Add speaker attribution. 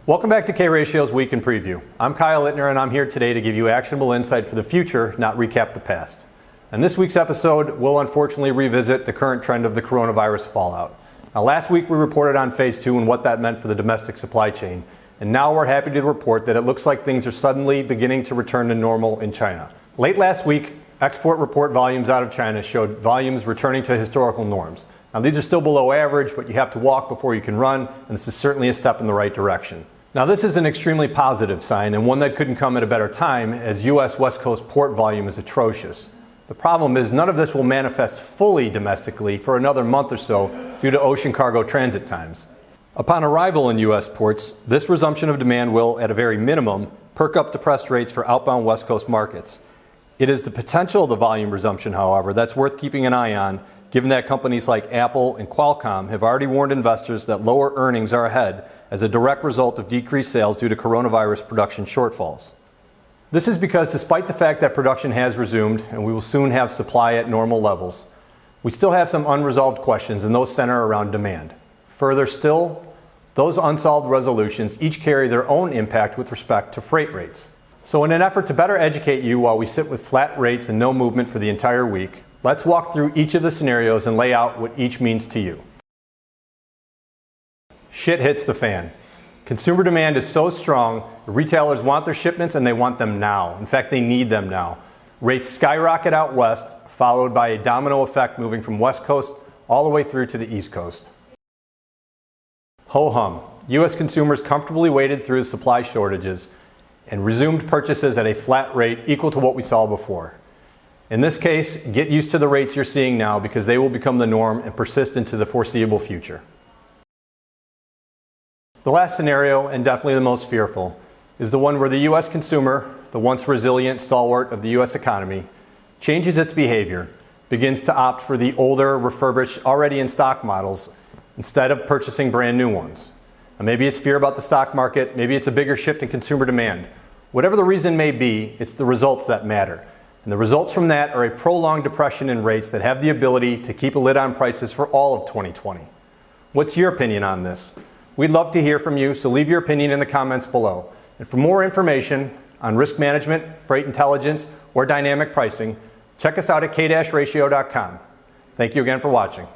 Speaker 1: Welcome back to K-Ratio's Week in Preview. I'm Kyle Littner and I'm here today to give you actionable insight for the future, not recap the past. In this week's episode, we'll unfortunately revisit the current trend of the coronavirus fallout. Now, last week we reported on phase 2 and what that meant for the domestic supply chain. And now we're happy to report that it looks like things are suddenly beginning to return to normal in China. Late last week, export report volumes out of China showed volumes returning to historical norms. Now, these are still below average, but you have to walk before you can run, and this is certainly a step in the right direction. Now, this is an extremely positive sign and one that couldn't come at a better time, as U.S. West Coast port volume is atrocious. The problem is none of this will manifest fully domestically for another month or so due to ocean cargo transit times. Upon arrival in U.S. ports, this resumption of demand will, at a very minimum, perk up depressed rates for outbound West Coast markets. It is the potential of the volume resumption, however, that's worth keeping an eye on, given that companies like Apple and Qualcomm have already warned investors that lower earnings are ahead as a direct result of decreased sales due to coronavirus production shortfalls. This is because despite the fact that production has resumed and we will soon have supply at normal levels, we still have some unresolved questions, and those center around demand. Further still, those unsolved resolutions each carry their own impact with respect to freight rates. So in an effort to better educate you while we sit with flat rates and no movement for the entire week, let's walk through each of the scenarios and lay out what each means to you. Shit hits the fan. Consumer demand is so strong, the retailers want their shipments and they want them now. In fact, they need them now. Rates skyrocket out west, followed by a domino effect moving from West Coast all the way through to the East Coast. Ho-hum. U.S. consumers comfortably waded through supply shortages and resumed purchases at a flat rate equal to what we saw before. In this case, get used to the rates you're seeing now because they will become the norm and persist into the foreseeable future. The last scenario, and definitely the most fearful, is the one where the U.S. consumer, the once resilient stalwart of the U.S. economy, changes its behavior, begins to opt for the older, refurbished, already in stock models instead of purchasing brand new ones. Now, maybe it's fear about the stock market, maybe it's a bigger shift in consumer demand. Whatever the reason may be, it's the results that matter. And the results from that are a prolonged depression in rates that have the ability to keep a lid on prices for all of 2020. What's your opinion on this? We'd love to hear from you, so leave your opinion in the comments below. And for more information on risk management, freight intelligence, or dynamic pricing, check us out at k-ratio.com. Thank you again for watching.